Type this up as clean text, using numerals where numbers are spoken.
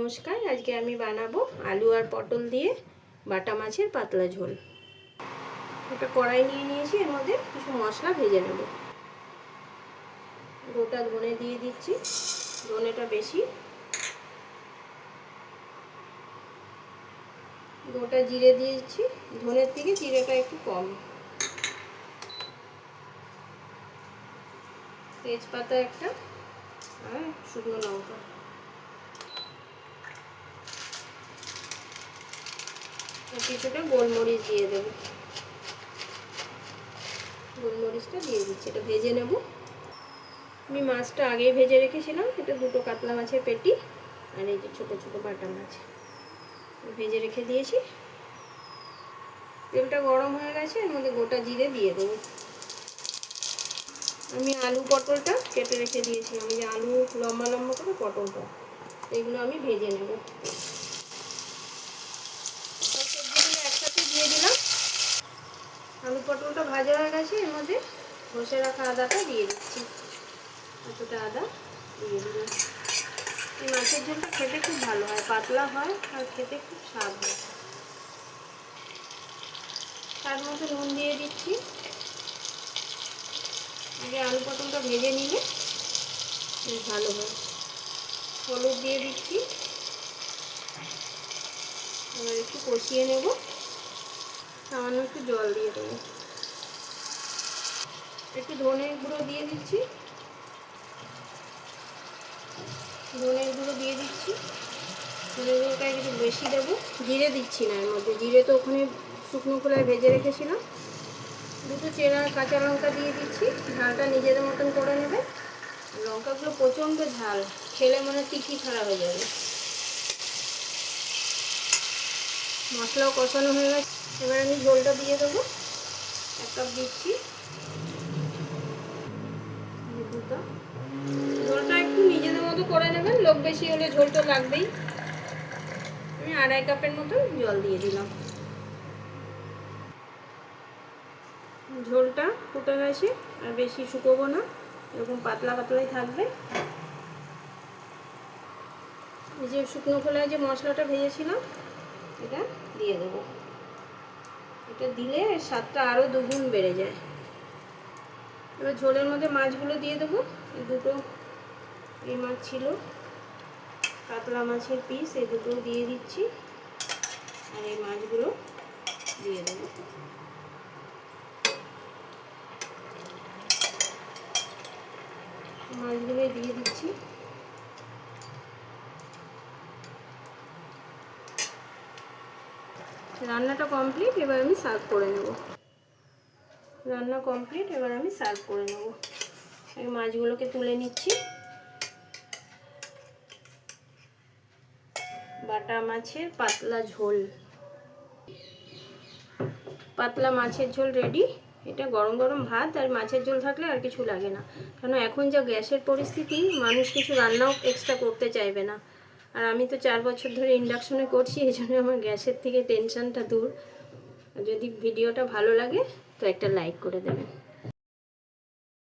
নমস্কার, আজকে আমি বানাবো আলু আর পটল দিয়ে বাটা মাছের পাতলা ঝোল। একটা কড়াই নিয়ে নিয়েছি, এর মধ্যে কিছু মশলা ভেজে নেব। গোটা ধনে দিয়ে দিচ্ছি, ধনেটা বেশি। গোটা জিরে দিয়ে দিচ্ছি, ধনের থেকে জিরেটা একটু কম। তেজপাতা একটা আর শুকনো লঙ্কা। কিছুটা গোলমরিচ দিয়ে দেবো। গোলমরিচটা দিয়ে দিচ্ছি, এটা ভেজে নেব। আমি মাছটা আগেই ভেজে রেখেছিলাম, এটা দুটো কাতলা মাছের পেটি আর এই যে ছোটো ছোটো বাটা মাছ ভেজে রেখে দিয়েছি। তেলটা গরম হয়ে গেছে, এর মধ্যে গোটা জিরে দিয়ে দেবো। আমি আলু পটলটা কেটে রেখে দিয়েছিলাম, যে আলু লম্বা লম্বা করে পটলটা, এগুলো আমি ভেজে নেব। সবজিগুলো একসাথে দিয়ে দিলাম। আলু পটলটা ভাজা হয়ে গেছে, এর মধ্যে ঘষে রাখা আদাটা দিয়ে দিচ্ছি। এতটা আদা দিয়ে দিলাম। এই মাছের ঝোলটা খেতে খুব ভালো হয়, পাতলা হয় আর খেতে খুব স্বাদ হয়। তার মধ্যে নুন দিয়ে দিচ্ছি। আগে আলু পটলটা ভেজে নিলে বেশ ভালো হয়। হলুদ দিয়ে দিচ্ছি, এবার একটু কষিয়ে নেব। সামান্য একটু জল দিয়ে দেবো। একটু ধনের গুঁড়ো দিয়ে দিচ্ছি, ধনের গুঁড়ো দিয়ে দিচ্ছি। ধনের গুঁড়োটা একটু বেশি দেবো। জিরে দিচ্ছি না এর মধ্যে, জিরে তো ওখানে শুকনো খোলায় ভেজে রেখেছিলাম। দুটো চেরা কাঁচা লঙ্কা দিয়ে দিচ্ছি, ঝালটা নিজেদের মতন করে নেবে। লঙ্কাগুলো প্রচণ্ড ঝাল, খেলে মনে তিখি খারাপ হয়ে যাবে। মশলাও কষানো হয়ে গেছে, এবার আমি ঝোলটা দিয়ে দেবো। 1 কাপ দিচ্ছি। ঝোলটা একটু নিজেদের মতো করে নেবেন, লোক বেশি হলে ঝোল তো লাগবেই। আমি 2.5 কাপের মতন জল দিয়ে দিলাম। ঝোলটা ফুটে গেছে, আর বেশি শুকোবো না, এরকম পাতলা পাতলাই থাকবে। এই যে শুকনো খোলায় যে মশলাটা ভেজেছিলাম, এটা দিয়ে দেবো। এটা দিলে স্বাদটা আরও দুগুণ বেড়ে যায়। এবার ঝোলের মধ্যে মাছগুলো দিয়ে দেবো। দুটো এই মাছ ছিল, কাতলা মাছের পিস, এই দুটো দিয়ে দিচ্ছি। আর এই মাছগুলো দিয়ে দেবো। মাছগুলো দিয়ে দিচ্ছি। রান্নাটা কমপ্লিট, এবার আমি সার্ভ করে নেব। রান্না কমপ্লিট, এবার আমি সার্ভ করে নেব। এই মাছগুলোকে তুলে নিচ্ছি। বাটা মাছের পাতলা ঝোল, পাতলা মাছের ঝোল রেডি। এটা গরম গরম ভাত আর মাছের ঝোল থাকলে আর কিছু লাগে না, কারণ এখন যা গ্যাসের পরিস্থিতি, মানুষ কিছু রান্নাও এক্সট্রা করতে চাইবে না। আর আমি তো 4 বছর ধরে ইন্ডাকশনে করছি, এই জন্য আমার গ্যাসের থেকে টেনশনটা দূর। যদি ভিডিওটা ভালো লাগে তো একটা লাইক করে দেবেন।